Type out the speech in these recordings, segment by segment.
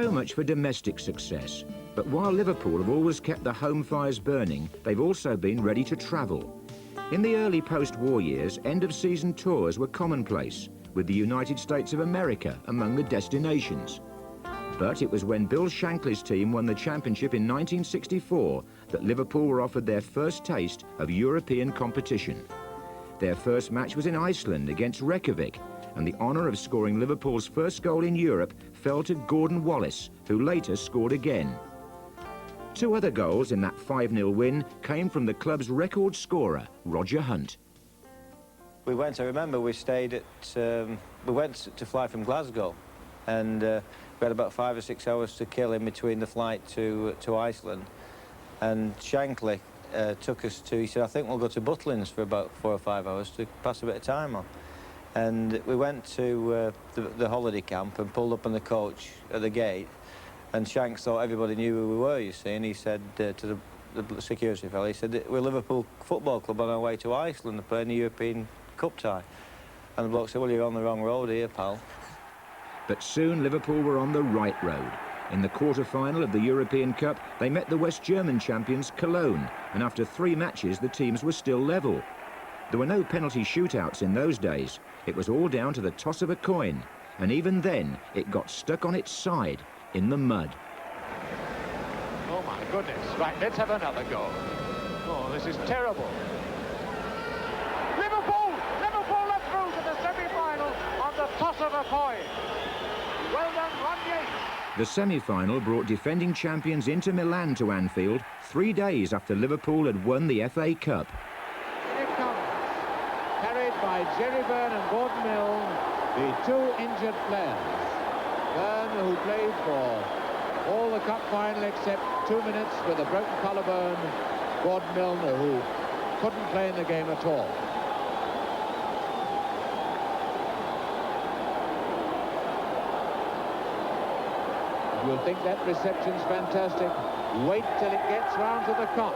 So much for domestic success. But while Liverpool have always kept the home fires burning, they've also been ready to travel. In the early post-war years, end-of-season tours were commonplace, with the United States of America among the destinations. But it was when Bill Shankly's team won the championship in 1964 that Liverpool were offered their first taste of European competition. Their first match was in Iceland against Reykjavik, and the honour of scoring Liverpool's first goal in Europe fell to Gordon Wallace, who later scored again. Two other goals in that 5-0 win came from the club's record scorer, Roger Hunt. I remember we stayed at, we went to fly from Glasgow, and we had about 5 or 6 hours to kill in between the flight to Iceland. And Shankly took us to, he said, I think we'll go to Butlins for about 4 or 5 hours to pass a bit of time on. And we went to the holiday camp and pulled up on the coach at the gate, and Shanks thought everybody knew who we were, you see, and he said to the security fellow, he said, we're Liverpool Football Club on our way to Iceland to play in the European Cup tie. And the bloke said, well, you're on the wrong road here, pal. But soon Liverpool were on the right road. In the quarter-final of the European Cup, they met the West German champions Cologne, and after 3 matches, the teams were still level. There were no penalty shootouts in those days. It was all down to the toss of a coin, and even then, it got stuck on its side in the mud. Oh, my goodness. Right, let's have another go. Oh, this is terrible. Liverpool are through to the semi-final on the toss of a coin. Well done, Ron Yates. The semi-final brought defending champions Inter Milan to Anfield 3 days after Liverpool had won the FA Cup. Here it comes. Carried by Jerry Byrne and Gordon Milne, the 2 injured players. Byrne, who played for all the cup final except 2 minutes with a broken collarbone. Gordon Milne, who couldn't play in the game at all. You'll think that reception's fantastic. Wait till it gets round to the Kop.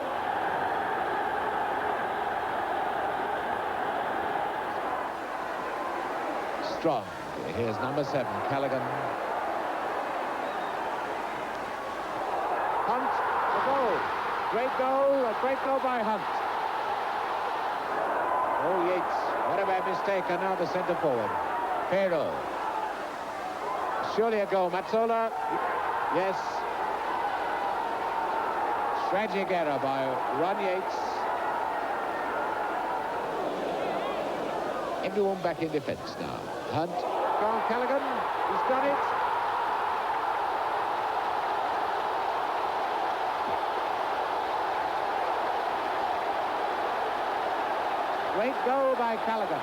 Strong. Here's number 7, Callaghan. Hunt, the goal. Great goal, a great goal by Hunt. Oh, Yates, what a bad mistake, and now the centre forward. Pero. Surely a goal, Mazzola. Yes. Tragic error by Ron Yates. Everyone back in defence now. Hunt. Go on, Callaghan. He's done it. Great goal by Callaghan.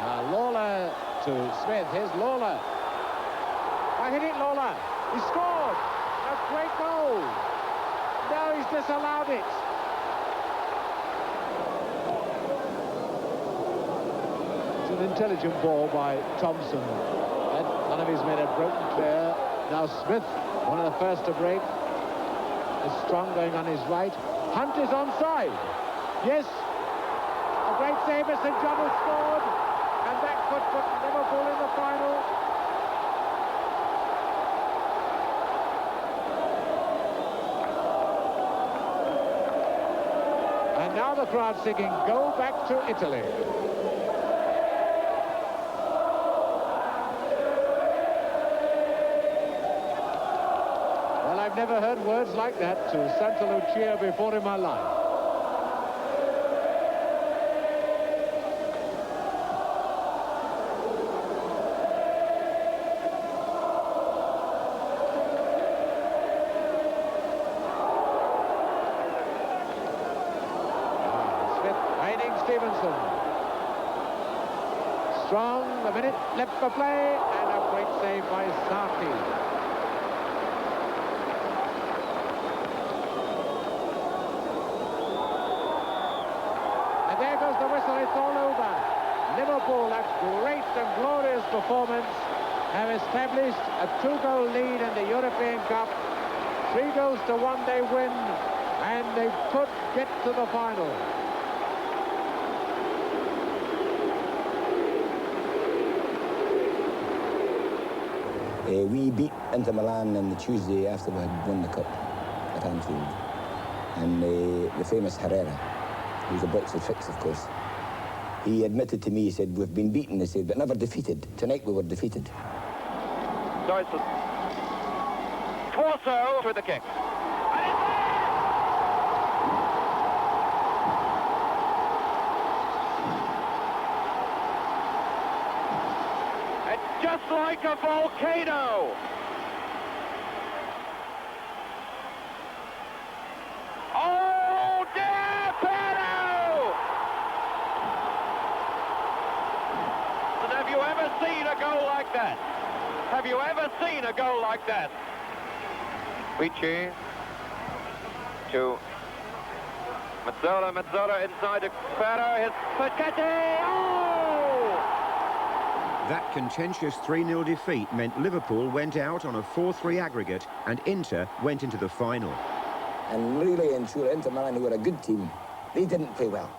Now Lawler to Smith. Here's Lawler. I hit it, Lawler. He scored. A great goal. No, he's disallowed it. It's an intelligent ball by Thompson. And none of his men had broken clear. Now Smith, one of the first to break. Is Strong going on his right. Hunt is onside. Yes. A great save as St. John has scored. And that could put Liverpool in the final. And now the crowd singing, "Go back to Italy." Well, I've never heard words like that to Santa Lucia before in my life. Stevenson. Strong, a minute left for play, and a great save by Sarki. And there goes the whistle, it's all over. Liverpool, that great and glorious performance, have established a 2-goal lead in the European Cup. 3 goals to 1 they win, and they could get to the final. We beat Inter Milan on the Tuesday after we had won the cup at Anfield. And the famous Herrera, who was a boxer fix, of course, he admitted to me, he said, we've been beaten, he said, but never defeated. Tonight we were defeated. Dyson. Torso with the kick. It's just like a volcano. Oh, dear Pedro! And have you ever seen a goal like that? Have you ever seen a goal like that? Vici to Mazzola, Mazzola inside to Ferro, his Pachetti, oh! That contentious 3-0 defeat meant Liverpool went out on a 4-3 aggregate and Inter went into the final. And really and truly, Inter Milan, who were a good team, they didn't play well.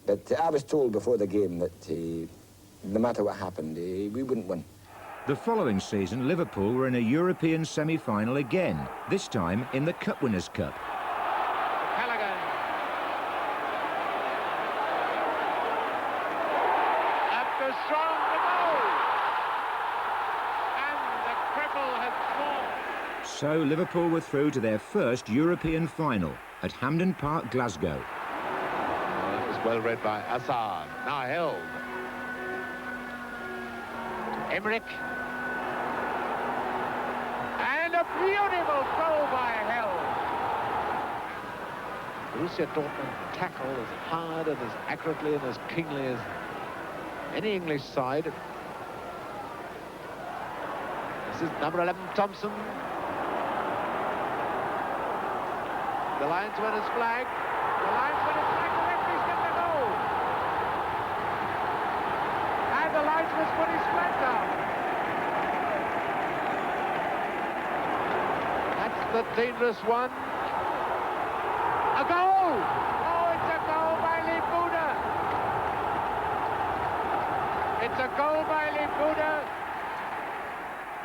But I was told before the game that no matter what happened, we wouldn't win. The following season, Liverpool were in a European semi-final again, this time in the Cup Winners' Cup. Callaghan. After strong the goal. And the cripple has scored. So Liverpool were through to their first European final at Hampden Park, Glasgow. That was well read by Assad. Now held. Emmerich. And a beautiful goal by Hell. Borussia Dortmund tackle as hard and as accurately and as keenly as any English side. This is number 11, Thompson. The linesman is flagged. The linesman is flagged. The referee's got the goal. And the linesman's put his flag down. That's the dangerous one. A goal! Oh, it's a goal by Lee Buda. It's a goal by Lee Buda.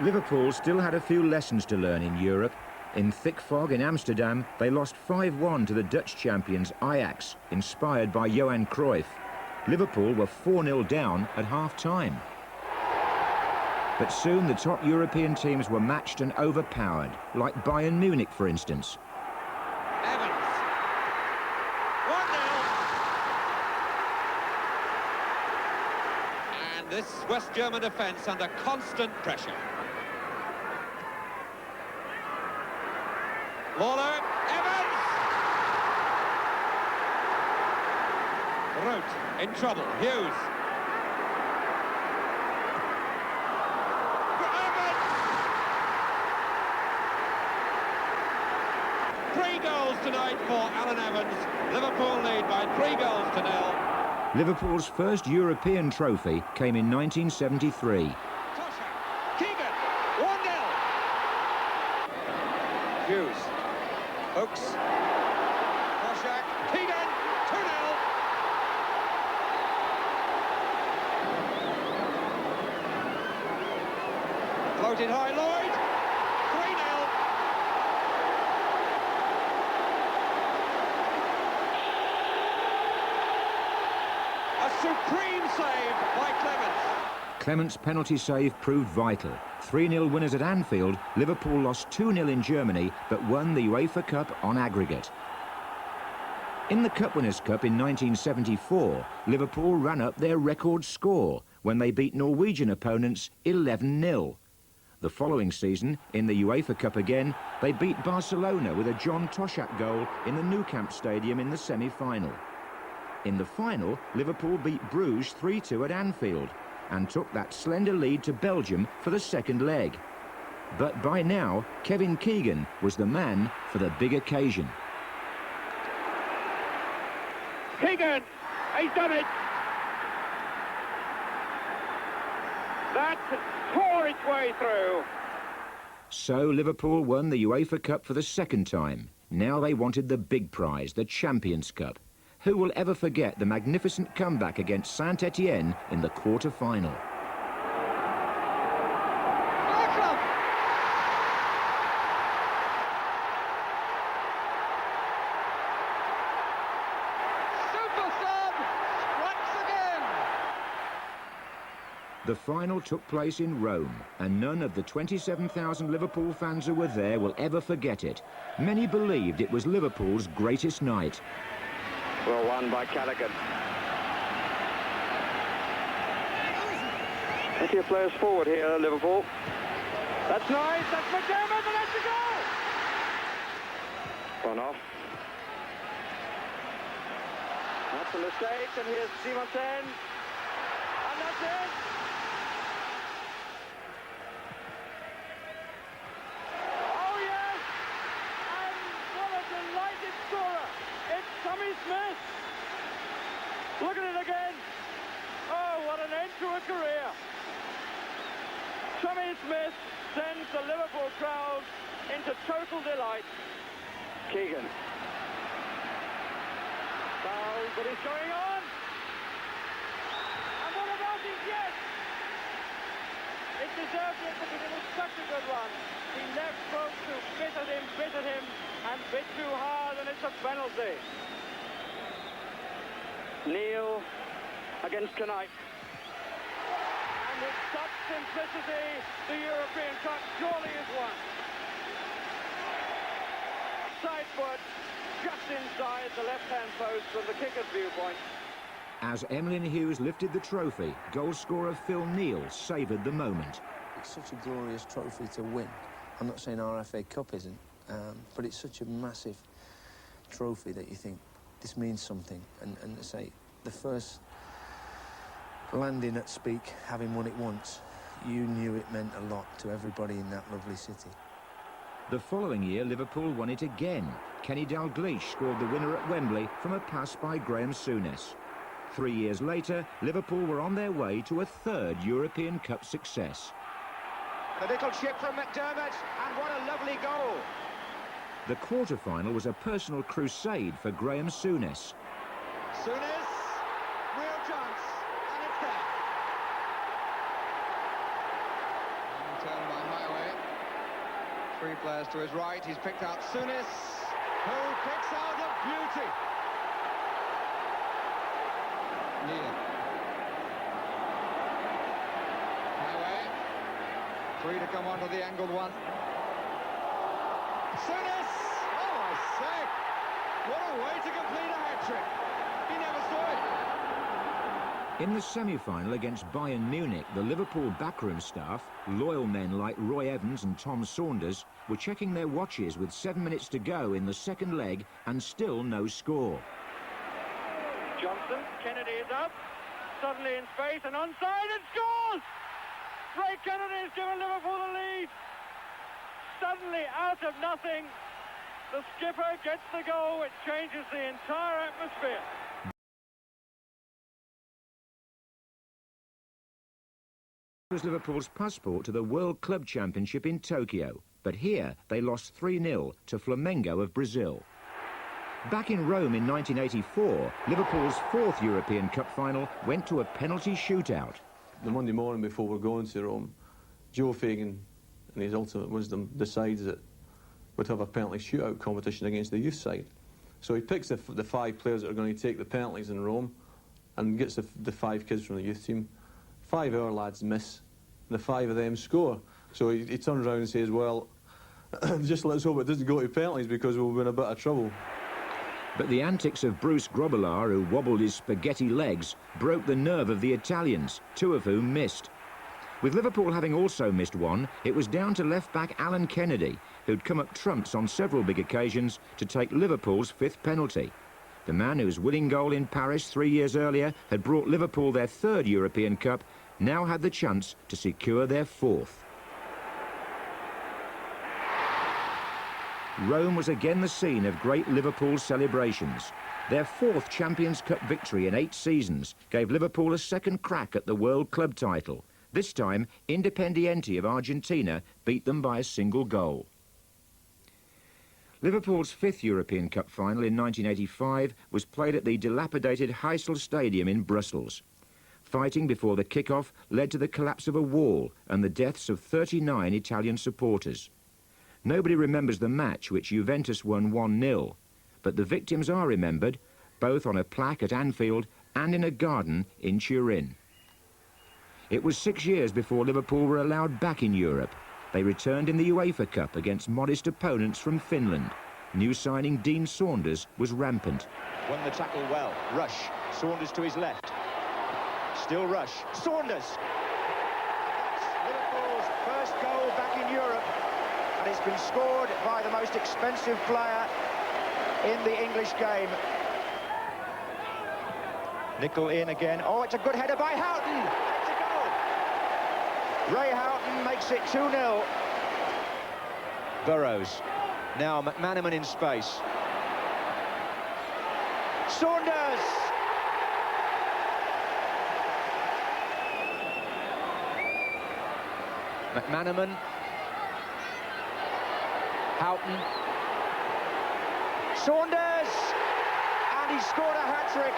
Liverpool still had a few lessons to learn in Europe. In thick fog in Amsterdam, they lost 5-1 to the Dutch champions Ajax, inspired by Johan Cruyff. Liverpool were 4-0 down at half-time. But soon the top European teams were matched and overpowered, like Bayern Munich, for instance. Evans. 1-0. And this West German defence under constant pressure. Lawler, Evans! Root in trouble, Hughes. Evans! 3 goals tonight for Alan Evans. Liverpool lead by 3 goals to 0. Liverpool's first European trophy came in 1973. Tosha, Keegan, 1-0. Hughes. Hooks. Koshak. Keegan. 2-0. Floated high, Lloyd. 3-0. A supreme save by Clements. Clement's penalty save proved vital. 3-0 winners at Anfield, Liverpool lost 2-0 in Germany, but won the UEFA Cup on aggregate. In the Cup Winners' Cup in 1974, Liverpool ran up their record score when they beat Norwegian opponents 11-0. The following season, in the UEFA Cup again, they beat Barcelona with a John Toshak goal in the Nou Camp Stadium in the semi-final. In the final, Liverpool beat Bruges 3-2 at Anfield and took that slender lead to Belgium for the second leg. But by now, Kevin Keegan was the man for the big occasion. Keegan, he's done it. That tore its way through. So Liverpool won the UEFA Cup for the second time. Now they wanted the big prize, the Champions Cup. Who will ever forget the magnificent comeback against Saint-Étienne in the quarter-final? Bergkamp! The final took place in Rome, and none of the 27,000 Liverpool fans who were there will ever forget it. Many believed it was Liverpool's greatest night. Well won by Callaghan. Plenty of players forward here, Liverpool. That's nice, that's McDermott, and that's a goal! One off. That's a mistake, and here's Simonsen. And that's it! Oh yes! And what a delighted scorer! It's Tommy Smith! Look at it again! Oh, what an end to a career! Tommy Smith sends the Liverpool crowd into total delight. Keegan. Foul, but he's going on. And what about it? Yes! It deserved it because it was such a good run. He left folks who bittered him, and bit too hard, and it's a penalty. Neil against tonight. And with such simplicity, the European Cup surely is won. Side foot, just inside the left-hand post from the kicker's viewpoint. As Emlyn Hughes lifted the trophy, goal scorer Phil Neal savoured the moment. It's such a glorious trophy to win. I'm not saying our FA Cup isn't, but it's such a massive trophy that you think this means something. And to say, the first landing at Speak, having won it once, you knew it meant a lot to everybody in that lovely city. The following year, Liverpool won it again. Kenny Dalglish scored the winner at Wembley from a pass by Graham Souness. 3 years later, Liverpool were on their way to a third European Cup success. The little chip from McDermott, and what a lovely goal. The quarter-final was a personal crusade for Graham Souness. Souness, real chance, and it's there. And turned by Highway. 3 players to his right, he's picked out Souness, who picks out a beauty. Neil. Highway. 3 to come onto the angled one. Souness! Oh, I say! What a way to complete a hat-trick. He never saw it. In the semi-final against Bayern Munich, the Liverpool backroom staff, loyal men like Roy Evans and Tom Saunders, were checking their watches with 7 minutes to go in the second leg and still no score. Johnson, Kennedy is up, suddenly in space and onside and scores! Ray Kennedy has given Liverpool the lead. Suddenly, out of nothing, the skipper gets the goal, which changes the entire atmosphere. It was Liverpool's passport to the World Club Championship in Tokyo, but here they lost 3-0 to Flamengo of Brazil. Back in Rome in 1984, Liverpool's 4th European Cup final went to a penalty shootout. The Monday morning before we're going to Rome, Joe Fagan, in his ultimate wisdom, decides that we'd have a penalty shootout competition against the youth side. So he picks the 5 players that are going to take the penalties in Rome and gets the 5 kids from the youth team. 5 of our lads miss, and the 5 of them score. So he turns around and says, well, just let's hope it doesn't go to penalties because we'll be in a bit of trouble. But the antics of Bruce Grobbelaar, who wobbled his spaghetti legs, broke the nerve of the Italians, 2 of whom missed. With Liverpool having also missed one, it was down to left-back Alan Kennedy, who'd come up trumps on several big occasions to take Liverpool's 5th penalty. The man whose winning goal in Paris 3 years earlier had brought Liverpool their 3rd European Cup now had the chance to secure their 4th. Rome was again the scene of great Liverpool celebrations. Their 4th Champions Cup victory in 8 seasons gave Liverpool a second crack at the World Club title. This time, Independiente of Argentina beat them by a single goal. Liverpool's 5th European Cup final in 1985 was played at the dilapidated Heysel Stadium in Brussels. Fighting before the kick-off led to the collapse of a wall and the deaths of 39 Italian supporters. Nobody remembers the match, which Juventus won 1-0, but the victims are remembered, both on a plaque at Anfield and in a garden in Turin. It was 6 years before Liverpool were allowed back in Europe. They returned in the UEFA Cup against modest opponents from Finland. New signing Dean Saunders was rampant. Won the tackle well. Rush. Saunders to his left. Still Rush. Saunders! Liverpool's first goal back in Europe. And it's been scored by the most expensive player in the English game. Nickel in again. Oh, it's a good header by Houghton. It's a goal. Ray Houghton makes it 2-0. Burrows. Now McManaman in space. Saunders! McManaman. Houghton. Saunders! And he scored a hat-trick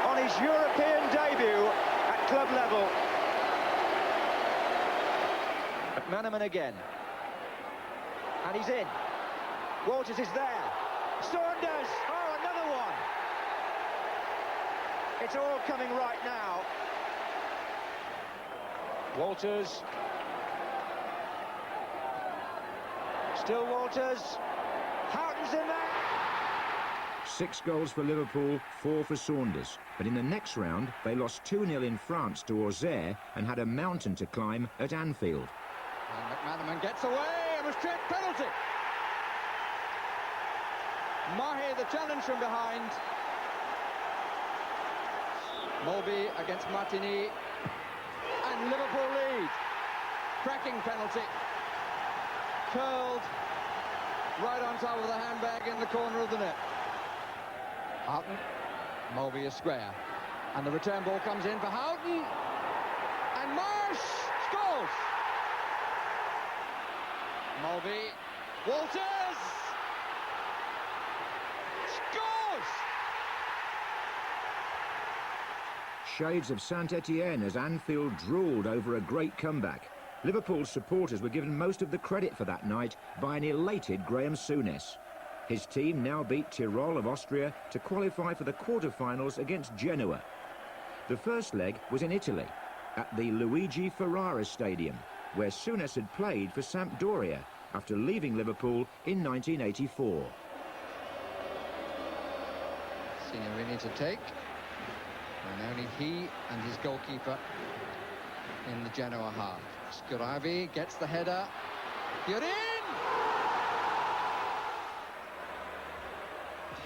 on his European debut at club level. McManaman again. And he's in. Walters is there. Saunders! Oh, another one! It's all coming right now. Walters. Still Walters. Houghton's in there. 6 goals for Liverpool, 4 for Saunders. But in the next round, they lost 2-0 in France to Auxerre and had a mountain to climb at Anfield. And McManaman gets away, a restrict penalty. Mahe the challenge from behind. Mulby against Martini. And Liverpool lead. Cracking penalty. Curled right on top of the handbag in the corner of the net. Houghton. Mulby is square. And the return ball comes in for Houghton. And Marsh scores. Mulby. Walters. Scores! Shades of Saint-Etienne as Anfield drooled over a great comeback. Liverpool supporters were given most of the credit for that night by an elated Graham Souness. His team now beat Tyrol of Austria to qualify for the quarter-finals against Genoa. The first leg was in Italy, at the Luigi Ferrara Stadium, where Souness had played for Sampdoria after leaving Liverpool in 1984. Signorini to take. And only he and his goalkeeper in the Genoa half. Scuravi gets the header. You're in!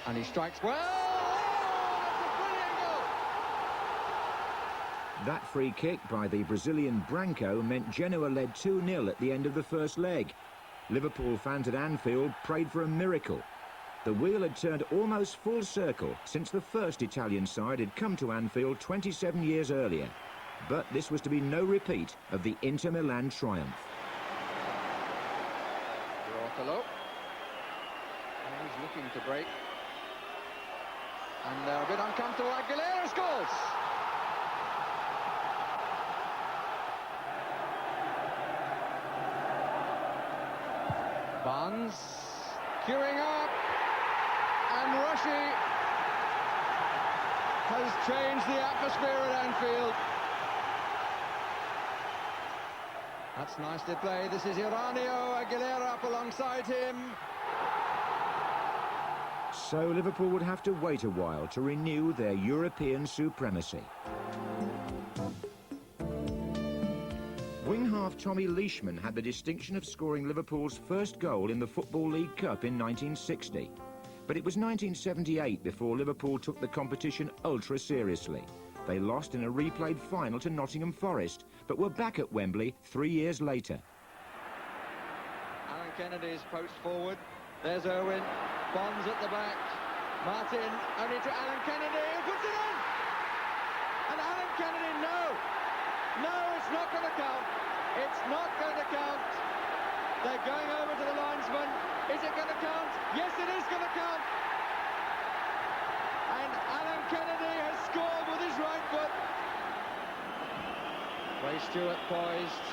And he strikes well. Oh, that's a brilliant goal. That free kick by the Brazilian Branco meant Genoa led 2-0 at the end of the first leg. Liverpool fans at Anfield prayed for a miracle. The wheel had turned almost full circle since the first Italian side had come to Anfield 27 years earlier. But this was to be no repeat of the Inter Milan triumph. Rotolo. He's looking to break. And they're a bit uncomfortable. Aguilera scores! Barnes queuing up, and Rushy has changed the atmosphere at Anfield. That's nicely played. This is Iranio, Aguilera up alongside him. So Liverpool would have to wait a while to renew their European supremacy. Wing-half Tommy Leishman had the distinction of scoring Liverpool's first goal in the Football League Cup in 1960. But it was 1978 before Liverpool took the competition ultra seriously. They lost in a replayed final to Nottingham Forest, but were back at Wembley 3 years later. Alan Kennedy's post forward. There's Irwin. Bonds at the back. Martin only to Alan Kennedy, who puts it in! And Alan Kennedy, no! No, it's not going to count. It's not going to count. They're going over to the linesman. Is it going to count? Yes, it is going to count. And Alan Kennedy has scored with his right foot. Ray Stewart poised.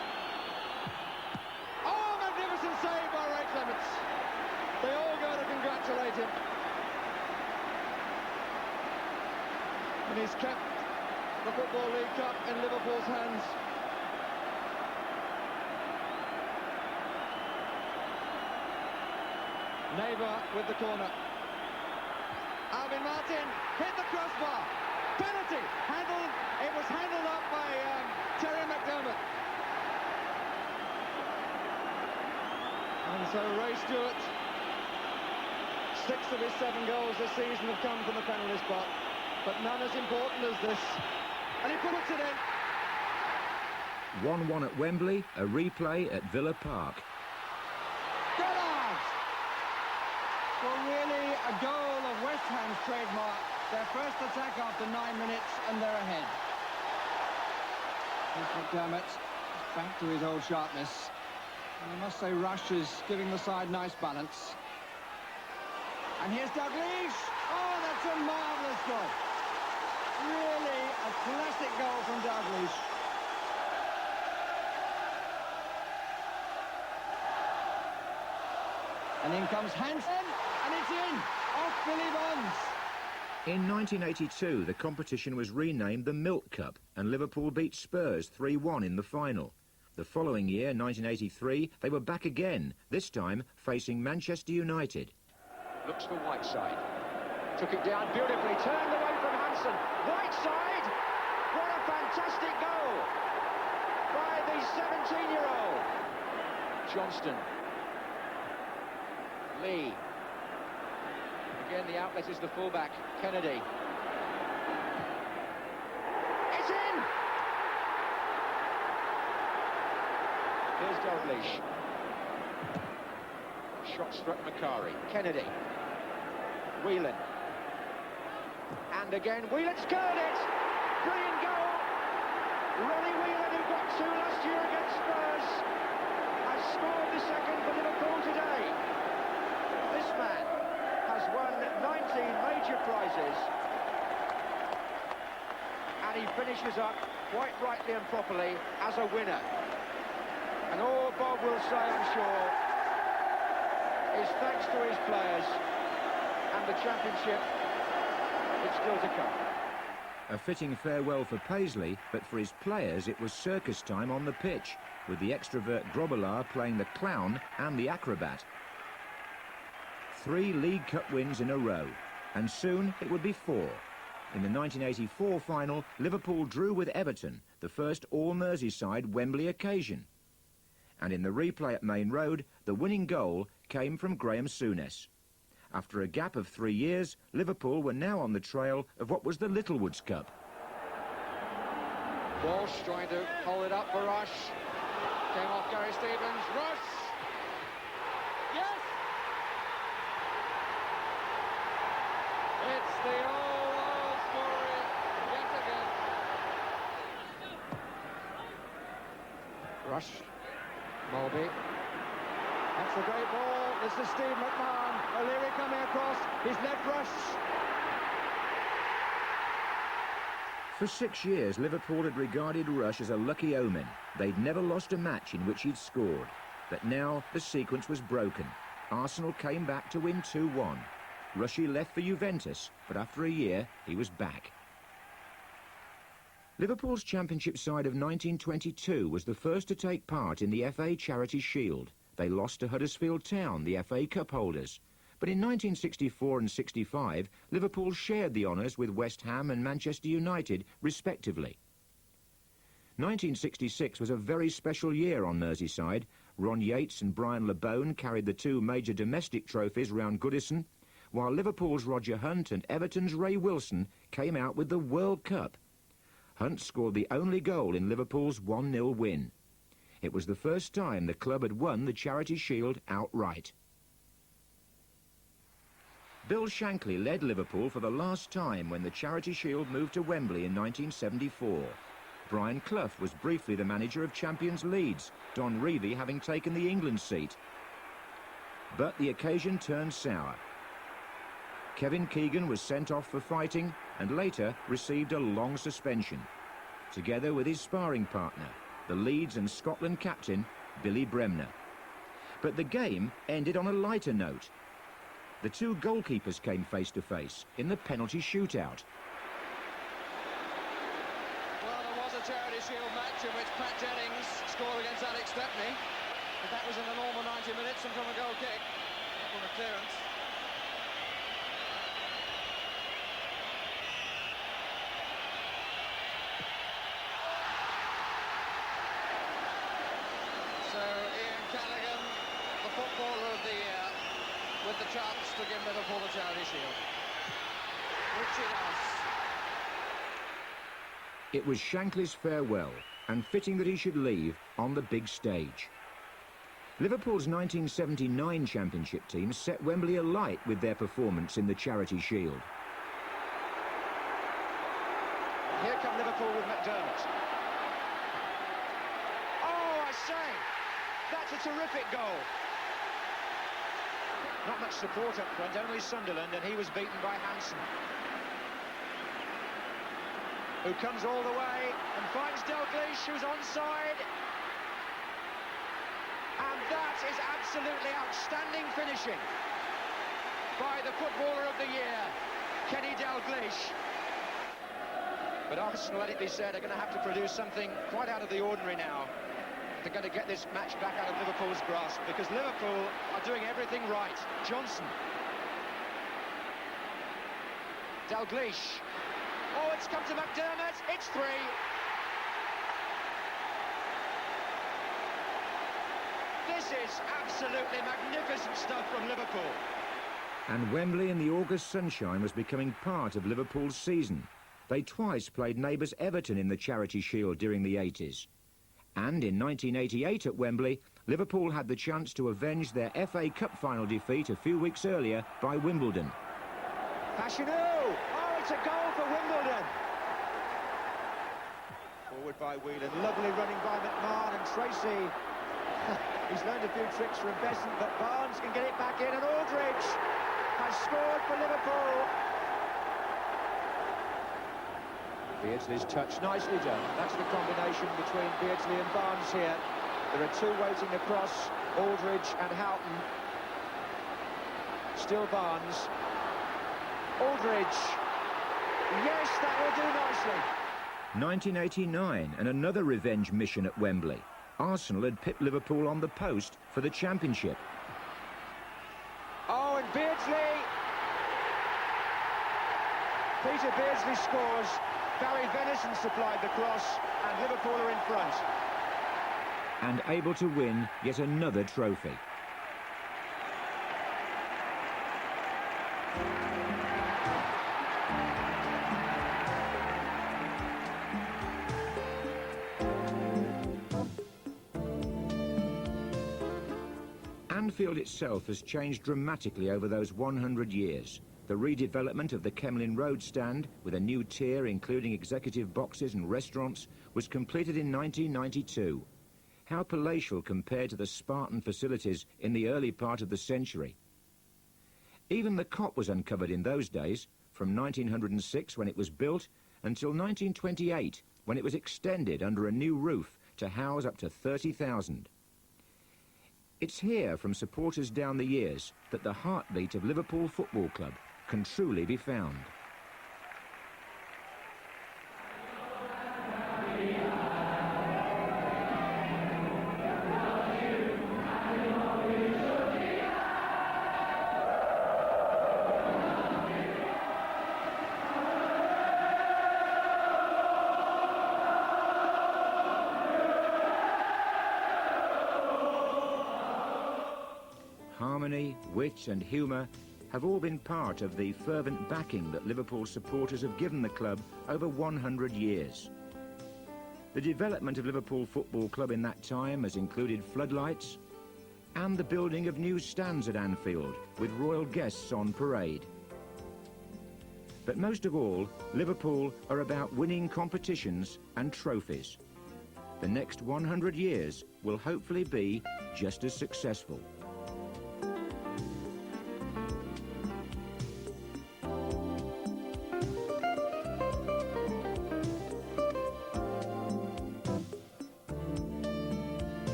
Oh, magnificent save by Ray Clements. They all go to congratulate him. And he's kept the Football League Cup in Liverpool's hands. Neighbour with the corner. Alvin Martin hit the crossbar. Penalty. It was handled up by Terry McDermott. And so Ray Stewart, 6 of his 7 goals this season have come from the penalty spot, but none as important as this. And he puts it in. 1-1 at Wembley, a replay at Villa Park. Well, really a goal of West Ham's trademark. Their first attack after 9 minutes, and they're ahead. Here's McDermott, back to his old sharpness. And I must say Rush is giving the side nice balance. And here's Dalglish. Oh, that's a marvellous goal. Really a classic goal from Dalglish. And in comes Hansen, and it's in, off Billy Bonds. In 1982, the competition was renamed the Milk Cup, and Liverpool beat Spurs 3-1 in the final. The following year, 1983, they were back again, this time facing Manchester United. Looks for Whiteside. Took it down beautifully, turned away from Hansen. Whiteside! What a fantastic goal by the 17-year-old. Johnston. Lee. Again, the outlet is the fullback, Kennedy. It's in! Here's Dalglish. Shot struck Macari. Kennedy. Whelan. And again, Whelan scored it! Brilliant goal! Ronnie Whelan, who got 2 last year against Spurs, has scored the second for Liverpool today. This man has won 19 major prizes, and he finishes up, quite rightly and properly, as a winner. And all Bob will say, I'm sure, is thanks to his players, and the championship is still to come. A fitting farewell for Paisley, but for his players it was circus time on the pitch, with the extrovert Grobbelaar playing the clown and the acrobat. 3 League Cup wins in a row, and soon it would be 4. In the 1984 final, Liverpool drew with Everton, the first all-Merseyside Wembley occasion. And in the replay at Main Road, the winning goal came from Graham Souness. After a gap of 3 years, Liverpool were now on the trail of what was the Littlewoods Cup. Walsh trying to hold it up for Rush. Came off Gary Stevens. Rush! Yes! It's the old story yet again. Rush. Mulby. That's a great ball. This is Steve McMahon. O'Leary coming across. He's left Rush. For 6 years, Liverpool had regarded Rush as a lucky omen. They'd never lost a match in which he'd scored. But now the sequence was broken. Arsenal came back to win 2-1. Rushy left for Juventus, but after a year, he was back. Liverpool's championship side of 1922 was the first to take part in the FA Charity Shield. They lost to Huddersfield Town, the FA Cup holders. But in 1964 and 65, Liverpool shared the honours with West Ham and Manchester United, respectively. 1966 was a very special year on Merseyside. Ron Yates and Brian LeBone carried the 2 major domestic trophies round Goodison, while Liverpool's Roger Hunt and Everton's Ray Wilson came out with the World Cup. Hunt scored the only goal in Liverpool's 1-0 win. It was the first time the club had won the Charity Shield outright. Bill Shankly led Liverpool for the last time when the Charity Shield moved to Wembley in 1974. Brian Clough was briefly the manager of champions Leeds, Don Revie having taken the England seat. But the occasion turned sour. Kevin Keegan was sent off for fighting and later received a long suspension, together with his sparring partner, the Leeds and Scotland captain, Billy Bremner. But the game ended on a lighter note. The 2 goalkeepers came face to face in the penalty shootout. Charity Shield match in which Pat Jennings scored against Alex Stepney. But that was in the normal 90 minutes and from a goal kick, from a clearance. So Ian Callaghan, the footballer of the year, with the chance to give Liverpool the Charity Shield. Which he does. It was Shankly's farewell, and fitting that he should leave on the big stage. Liverpool's 1979 championship team set Wembley alight with their performance in the Charity Shield. Here come Liverpool with McDermott. Oh, I say, that's a terrific goal. Not much support up front, only Sunderland, and he was beaten by Hansen, who comes all the way and finds Dalglish, who's onside. And that is absolutely outstanding finishing by the footballer of the year, Kenny Dalglish. But Arsenal, let it be said, are going to have to produce something quite out of the ordinary now. They're going to get this match back out of Liverpool's grasp, because Liverpool are doing everything right. Johnson. Dalglish. Oh, it's come to McDermott. It's 3. This is absolutely magnificent stuff from Liverpool. And Wembley in the August sunshine was becoming part of Liverpool's season. They twice played neighbours Everton in the Charity Shield during the 80s. And in 1988 at Wembley, Liverpool had the chance to avenge their FA Cup final defeat a few weeks earlier by Wimbledon. Fashanu! Oh, it's a goal for Wimbledon. Forward by Whelan. Lovely running by McMahon, and Tracy. He's learned a few tricks from Besant, but Barnes can get it back in, and Aldridge has scored for Liverpool. Beardsley's touch, nicely done. That's the combination between Beardsley and Barnes here. There are 2 waiting across, Aldridge and Houghton. Still Barnes. Aldridge. Yes, that will do nicely. 1989, and another revenge mission at Wembley. Arsenal had pipped Liverpool on the post for the championship. Oh, and Beardsley. Peter Beardsley scores. Barry Venison supplied the cross, and Liverpool are in front. And able to win yet another trophy. Anfield itself has changed dramatically over those 100 years. The redevelopment of the Kemlyn Road stand, with a new tier including executive boxes and restaurants, was completed in 1992. How palatial compared to the Spartan facilities in the early part of the century. Even the Kop was uncovered in those days, from 1906 when it was built until 1928 when it was extended under a new roof to house up to 30,000. It's here, from supporters down the years, that the heartbeat of Liverpool Football Club can truly be found. Harmony, wit and humour have all been part of the fervent backing that Liverpool supporters have given the club over 100 years. The development of Liverpool Football Club in that time has included floodlights and the building of new stands at Anfield with royal guests on parade. But most of all, Liverpool are about winning competitions and trophies. The next 100 years will hopefully be just as successful.